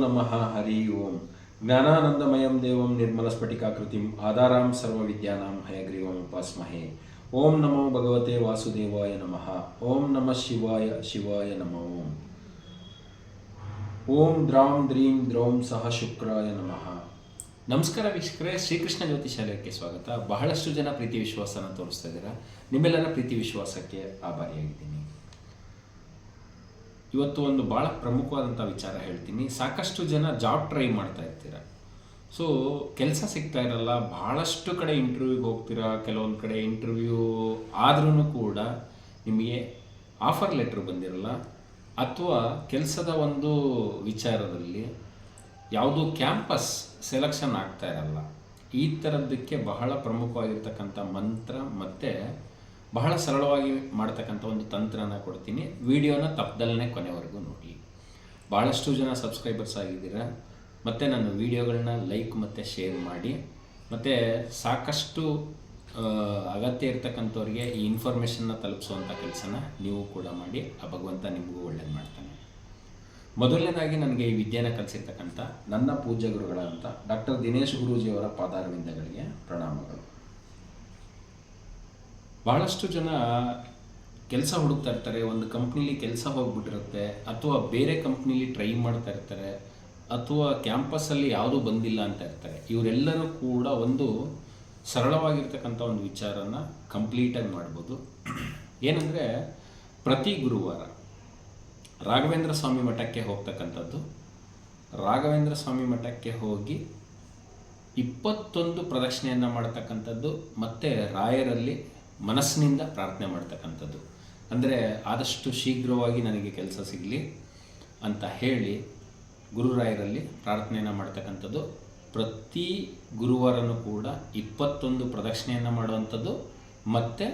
ನಮಃ ಹರಿ ಓಂ. ಜ್ಞಾನಾನಂದಮಯಂ ದೇವಂ ನಿರ್ಮಲಸ್ಫಟಿಕಾಕೃತಿಂ ಆಧಾರಾಂ ಸರ್ವವಿದ್ಯಾನಾಂ ಹಯಗ್ರೀವಂ ಉಪಾಸ್ಮಹೇ. ಓಂ ನಮೋ ಭಗವತೆ ವಾಸುದೇವಾಯ ನಮಃ. ಓಂ ನಮಃ ಶಿವಾಯ ಶಿವಾಯ ನಮೋ. ಓಂ ದ್ರಾಂ ದ್ರೀಂ ದ್ರೌಂ ಸಹ ಶುಕ್ರಾಯ ನಮಃ. ನಮಸ್ಕಾರ ವೀಕ್ಷಕರೇ, ಶ್ರೀಕೃಷ್ಣ ಜ್ಯೋತಿಷಾಲಯಕ್ಕೆ ಸ್ವಾಗತ. ಬಹಳಷ್ಟು ಜನ ಪ್ರೀತಿ ವಿಶ್ವಾಸನ ತೋರಿಸ್ತಾ ಇದ್ದೀರಾ. ನಿಮ್ಮೆಲ್ಲರ ಪ್ರೀತಿ ವಿಶ್ವಾಸಕ್ಕೆ ಆಭಾರಿಯಾಗಿದ್ದೀನಿ. ಇವತ್ತು ಒಂದು ಭಾಳ ಪ್ರಮುಖವಾದಂಥ ವಿಚಾರ ಹೇಳ್ತೀನಿ. ಸಾಕಷ್ಟು ಜನ ಜಾಬ್ ಟ್ರೈ ಮಾಡ್ತಾ ಇರ್ತೀರ. ಸೊ ಕೆಲಸ ಸಿಗ್ತಾ ಇರಲ್ಲ, ಭಾಳಷ್ಟು ಕಡೆ ಇಂಟರ್ವ್ಯೂಗೆ ಹೋಗ್ತೀರಾ. ಕೆಲವೊಂದು ಕಡೆ ಇಂಟರ್ವ್ಯೂ ಆದ್ರೂ ಕೂಡ ನಿಮಗೆ ಆಫರ್ ಲೆಟ್ರ್ ಬಂದಿರಲ್ಲ, ಅಥವಾ ಕೆಲಸದ ಒಂದು ವಿಚಾರದಲ್ಲಿ ಯಾವುದೂ ಕ್ಯಾಂಪಸ್ ಸೆಲೆಕ್ಷನ್ ಆಗ್ತಾ ಇರಲ್ಲ. ಈ ಥರದ್ದಕ್ಕೆ ಬಹಳ ಪ್ರಮುಖವಾಗಿರ್ತಕ್ಕಂಥ ಮಂತ್ರ ಮತ್ತು ಬಹಳ ಸರಳವಾಗಿ ಮಾಡ್ತಕ್ಕಂಥ ಒಂದು ತಂತ್ರನ ಕೊಡ್ತೀನಿ. ವಿಡಿಯೋನ ತಪ್ಪದಲ್ಲೇ ಕೊನೆವರೆಗೂ ನೋಡಿ. ಭಾಳಷ್ಟು ಜನ ಸಬ್ಸ್ಕ್ರೈಬರ್ಸ್ ಆಗಿದ್ದೀರಾ, ಮತ್ತು ನನ್ನ ವಿಡಿಯೋಗಳನ್ನ ಲೈಕ್ ಮತ್ತು ಶೇರ್ ಮಾಡಿ. ಮತ್ತು ಸಾಕಷ್ಟು ಅಗತ್ಯ ಇರ್ತಕ್ಕಂಥವ್ರಿಗೆ ಈ ಇನ್ಫಾರ್ಮೇಷನ್ನ ತಲುಪಿಸುವಂಥ ಕೆಲಸನ ನೀವು ಕೂಡ ಮಾಡಿ. ಆ ಭಗವಂತ ನಿಮಗೂ ಒಳ್ಳೇದು ಮಾಡ್ತಾನೆ. ಮೊದಲನೇದಾಗಿ ನನಗೆ ಈ ವಿದ್ಯೆನ ಕಲಿಸಿರ್ತಕ್ಕಂಥ ನನ್ನ ಪೂಜ್ಯ ಗುರುಗಳಂತ ಡಾಕ್ಟರ್ ದಿನೇಶ್ ಗುರೂಜಿಯವರ ಪಾದಾರವಿಂದಗಳಿಗೆ ಪ್ರಣಾಮಗಳು. ಭಾಳಷ್ಟು ಜನ ಕೆಲಸ ಹುಡುಕ್ತಾ ಇರ್ತಾರೆ. ಒಂದು ಕಂಪ್ನೀಲಿ ಕೆಲಸ ಹೋಗ್ಬಿಟ್ಟಿರುತ್ತೆ, ಅಥವಾ ಬೇರೆ ಕಂಪ್ನೀಲಿ ಟ್ರೈ ಮಾಡ್ತಾ ಇರ್ತಾರೆ, ಅಥವಾ ಕ್ಯಾಂಪಸ್ಸಲ್ಲಿ ಯಾವುದೂ ಬಂದಿಲ್ಲ ಅಂತ ಇರ್ತಾರೆ. ಇವರೆಲ್ಲರೂ ಕೂಡ ಒಂದು ಸರಳವಾಗಿರ್ತಕ್ಕಂಥ ಒಂದು ವಿಚಾರನ ಕಂಪ್ಲೀಟಾಗಿ ಮಾಡ್ಬೋದು. ಏನಂದರೆ, ಪ್ರತಿ ಗುರುವಾರ ರಾಘವೇಂದ್ರ ಸ್ವಾಮಿ ಮಠಕ್ಕೆ ಹೋಗ್ತಕ್ಕಂಥದ್ದು. ರಾಘವೇಂದ್ರ ಸ್ವಾಮಿ ಮಠಕ್ಕೆ ಹೋಗಿ 21 ಪ್ರದಕ್ಷಿಣೆಯನ್ನು ಮಾಡ್ತಕ್ಕಂಥದ್ದು, ಮತ್ತು ರಾಯರಲ್ಲಿ ಮನಸ್ಸಿನಿಂದ ಪ್ರಾರ್ಥನೆ ಮಾಡ್ತಕ್ಕಂಥದ್ದು. ಅಂದರೆ ಆದಷ್ಟು ಶೀಘ್ರವಾಗಿ ನನಗೆ ಕೆಲಸ ಸಿಗಲಿ ಅಂತ ಹೇಳಿ ಗುರುರಾಯರಲ್ಲಿ ಪ್ರಾರ್ಥನೆಯನ್ನು ಮಾಡ್ತಕ್ಕಂಥದ್ದು. ಪ್ರತಿ ಗುರುವಾರನೂ ಕೂಡ 21 ಪ್ರದಕ್ಷಿಣೆಯನ್ನು ಮಾಡುವಂಥದ್ದು, ಮತ್ತು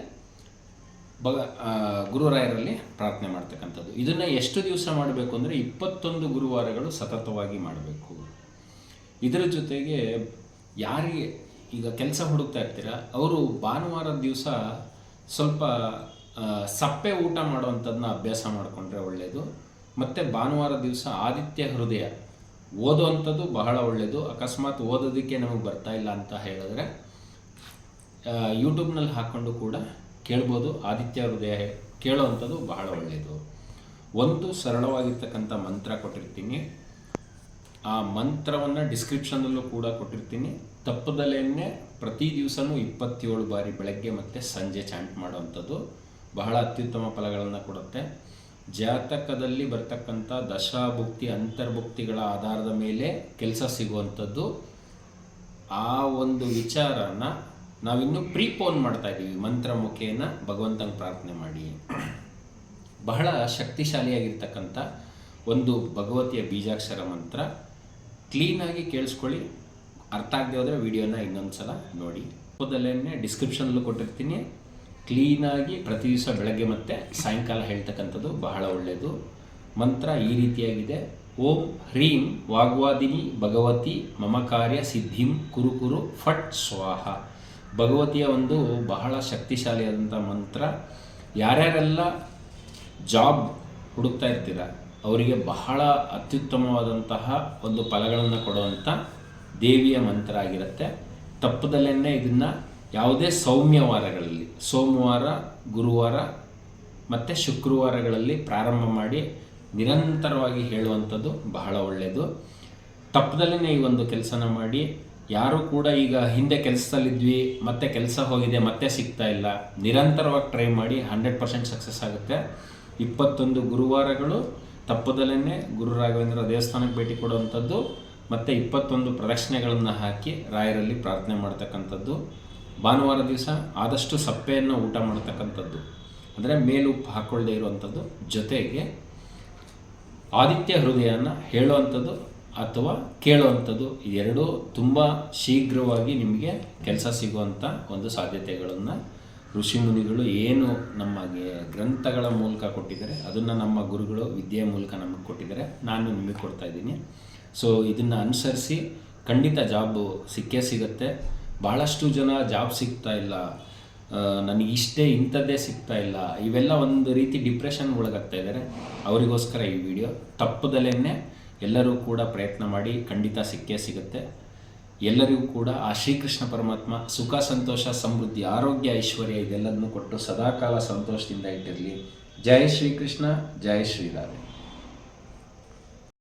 ಗುರುರಾಯರಲ್ಲಿ ಪ್ರಾರ್ಥನೆ ಮಾಡ್ತಕ್ಕಂಥದ್ದು. ಇದನ್ನು ಎಷ್ಟು ದಿವಸ ಮಾಡಬೇಕು ಅಂದರೆ 21 ಗುರುವಾರಗಳು ಸತತವಾಗಿ ಮಾಡಬೇಕು. ಇದರ ಜೊತೆಗೆ ಯಾರಿಗೆ ಈಗ ಕೆಲಸ ಹುಡುಕ್ತಾ ಇರ್ತೀರ, ಅವರು ಭಾನುವಾರದ ದಿವಸ ಸ್ವಲ್ಪ ಸಪ್ಪೆ ಊಟ ಮಾಡುವಂಥದ್ದನ್ನ ಅಭ್ಯಾಸ ಮಾಡಿಕೊಂಡ್ರೆ ಒಳ್ಳೆಯದು. ಮತ್ತು ಭಾನುವಾರ ದಿವಸ ಆದಿತ್ಯ ಹೃದಯ ಓದುವಂಥದ್ದು ಬಹಳ ಒಳ್ಳೆಯದು. ಅಕಸ್ಮಾತ್ ಓದೋದಕ್ಕೆ ನಮಗೆ ಬರ್ತಾ ಇಲ್ಲ ಅಂತ ಹೇಳಿದ್ರೆ ಯೂಟ್ಯೂಬ್ನಲ್ಲಿ ಹಾಕ್ಕೊಂಡು ಕೂಡ ಕೇಳ್ಬೋದು. ಆದಿತ್ಯ ಹೃದಯ ಕೇಳೋವಂಥದ್ದು ಬಹಳ ಒಳ್ಳೆಯದು. ಒಂದು ಸರಳವಾಗಿರ್ತಕ್ಕಂಥ ಮಂತ್ರ ಕೊಟ್ಟಿರ್ತೀನಿ. ಆ ಮಂತ್ರವನ್ನು ಡಿಸ್ಕ್ರಿಪ್ಷನಲ್ಲೂ ಕೂಡ ಕೊಟ್ಟಿರ್ತೀನಿ. ತಪ್ಪದಲ್ಲೇ ಪ್ರತಿ ದಿವಸನೂ 27 ಬಾರಿ ಬೆಳಗ್ಗೆ ಮತ್ತು ಸಂಜೆ ಚಾಂಟ್ ಮಾಡುವಂಥದ್ದು ಬಹಳ ಅತ್ಯುತ್ತಮ ಫಲಗಳನ್ನು ಕೊಡುತ್ತೆ. ಜಾತಕದಲ್ಲಿ ಬರ್ತಕ್ಕಂಥ ದಶಾಭುಕ್ತಿ ಅಂತರ್ಭುಕ್ತಿಗಳ ಆಧಾರದ ಮೇಲೆ ಕೆಲಸ ಸಿಗುವಂಥದ್ದು. ಆ ಒಂದು ವಿಚಾರನ ನಾವಿನ್ನೂ ಪ್ರೀಪೋನ್ ಮಾಡ್ತಾ ಇದ್ದೀವಿ. ಮಂತ್ರ ಮುಖೇನ ಭಗವಂತನ ಪ್ರಾರ್ಥನೆ ಮಾಡಿ. ಬಹಳ ಶಕ್ತಿಶಾಲಿಯಾಗಿರ್ತಕ್ಕಂಥ ಒಂದು ಭಗವತಿಯ ಬೀಜಾಕ್ಷರ ಮಂತ್ರ. ಕ್ಲೀನಾಗಿ ಕೇಳಿಸ್ಕೊಳ್ಳಿ. ಅರ್ಥ ಆಗದೆ ಹೋದರೆ ವಿಡಿಯೋನ ಇನ್ನೊಂದು ಸಲ ನೋಡಿ. ಮೊದಲನೇ ಡಿಸ್ಕ್ರಿಪ್ಷನಲ್ಲೂ ಕೊಟ್ಟಿರ್ತೀನಿ. ಕ್ಲೀನಾಗಿ ಪ್ರತಿ ದಿವಸ ಬೆಳಗ್ಗೆ ಮತ್ತು ಸಾಯಂಕಾಲ ಹೇಳ್ತಕ್ಕಂಥದ್ದು ಬಹಳ ಒಳ್ಳೆಯದು. ಮಂತ್ರ ಈ ರೀತಿಯಾಗಿದೆ: ಓಂ ಹ್ರೀಂ ವಾಗ್ವಾದಿನಿ ಭಗವತಿ ಮಮ ಕಾರ್ಯ ಸಿದ್ಧಿಂ ಕುರು ಕುರು ಫಟ್ ಸ್ವಾಹ. ಭಗವತಿಯ ಒಂದು ಬಹಳ ಶಕ್ತಿಶಾಲಿಯಾದಂಥ ಮಂತ್ರ. ಯಾರ್ಯಾರೆಲ್ಲ ಜಾಬ್ ಹುಡುಕ್ತಾ ಇರ್ತೀರ ಅವರಿಗೆ ಬಹಳ ಅತ್ಯುತ್ತಮವಾದಂತಹ ಒಂದು ಫಲಗಳನ್ನು ಕೊಡುವಂಥ ದೇವಿಯ ಮಂತ್ರ ಆಗಿರುತ್ತೆ. ತಪ್ಪದಲ್ಲೇ ಇದನ್ನು ಯಾವುದೇ ಸೌಮ್ಯವಾರಗಳಲ್ಲಿ, ಸೋಮವಾರ, ಗುರುವಾರ ಮತ್ತು ಶುಕ್ರವಾರಗಳಲ್ಲಿ ಪ್ರಾರಂಭ ಮಾಡಿ ನಿರಂತರವಾಗಿ ಹೇಳುವಂಥದ್ದು ಬಹಳ ಒಳ್ಳೆಯದು. ತಪ್ಪದಲ್ಲೇ ಈ ಒಂದು ಕೆಲಸನ ಮಾಡಿ. ಯಾರೂ ಕೂಡ ಈಗ ಹಿಂದೆ ಕೆಲಸದಲ್ಲಿದ್ವಿ, ಮತ್ತೆ ಕೆಲಸ ಹೋಗಿದೆ, ಮತ್ತೆ ಸಿಗ್ತಾ ಇಲ್ಲ, ನಿರಂತರವಾಗಿ ಟ್ರೈ ಮಾಡಿ. 100% ಸಕ್ಸಸ್ ಆಗುತ್ತೆ. 21 ಗುರುವಾರಗಳು ತಪ್ಪದಲ್ಲೇ ಗುರು ರಾಘವೇಂದ್ರ ದೇವಸ್ಥಾನಕ್ಕೆ ಭೇಟಿ ಕೊಡುವಂಥದ್ದು, ಮತ್ತು 21 ಪ್ರದಕ್ಷಿಣೆಗಳನ್ನು ಹಾಕಿ ರಾಯರಲ್ಲಿ ಪ್ರಾರ್ಥನೆ ಮಾಡ್ತಕ್ಕಂಥದ್ದು. ಭಾನುವಾರ ದಿವಸ ಆದಷ್ಟು ಸಪ್ಪೆಯನ್ನು ಊಟ ಮಾಡ್ತಕ್ಕಂಥದ್ದು, ಅಂದರೆ ಮೇಲುಪ್ಪು ಹಾಕ್ಕೊಳ್ಳದೆ ಇರುವಂಥದ್ದು. ಜೊತೆಗೆ ಆದಿತ್ಯ ಹೃದಯನ ಹೇಳುವಂಥದ್ದು ಅಥವಾ ಕೇಳುವಂಥದ್ದು. ಇದೆರಡೂ ತುಂಬ ಶೀಘ್ರವಾಗಿ ನಿಮಗೆ ಕೆಲಸ ಸಿಗುವಂಥ ಒಂದು ಸಾಧ್ಯತೆಗಳನ್ನು ಋಷಿಮುನಿಗಳು ಏನು ನಮಗೆ ಗ್ರಂಥಗಳ ಮೂಲಕ ಕೊಟ್ಟಿದ್ದಾರೆ, ಅದನ್ನು ನಮ್ಮ ಗುರುಗಳು ವಿದ್ಯೆಯ ಮೂಲಕ ನಮಗೆ ಕೊಟ್ಟಿದ್ದಾರೆ. ನಾನು ನಿಮಗೆ ಕೊಡ್ತಾ ಇದ್ದೀನಿ. ಸೊ ಇದನ್ನು ಅನುಸರಿಸಿ ಖಂಡಿತ ಜಾಬು ಸಿಕ್ಕೇ ಸಿಗುತ್ತೆ. ಭಾಳಷ್ಟು ಜನ ಜಾಬ್ ಸಿಗ್ತಾ ಇಲ್ಲ, ನನಗಿಷ್ಟೇ ಇಂಥದ್ದೇ ಸಿಗ್ತಾ ಇಲ್ಲ, ಇವೆಲ್ಲ ಒಂದು ರೀತಿ ಡಿಪ್ರೆಷನ್ ಒಳಗಾಗ್ತಾ ಇದ್ದಾರೆ. ಅವರಿಗೋಸ್ಕರ ಈ ವಿಡಿಯೋ. ತಪ್ಪದಲ್ಲೇ ಎಲ್ಲರೂ ಕೂಡ ಪ್ರಯತ್ನ ಮಾಡಿ, ಖಂಡಿತ ಸಿಕ್ಕೇ ಸಿಗುತ್ತೆ. ಎಲ್ಲರಿಗೂ ಕೂಡ ಆ ಶ್ರೀಕೃಷ್ಣ ಪರಮಾತ್ಮ ಸುಖ, ಸಂತೋಷ, ಸಮೃದ್ಧಿ, ಆರೋಗ್ಯ, ಐಶ್ವರ್ಯ ಇದೆಲ್ಲದನ್ನು ಕೊಟ್ಟು ಸದಾಕಾಲ ಸಂತೋಷದಿಂದ ಇಟ್ಟಿರಲಿ. ಜೈ ಶ್ರೀಕೃಷ್ಣ, ಜೈ ಶ್ರೀರಾಧೆ.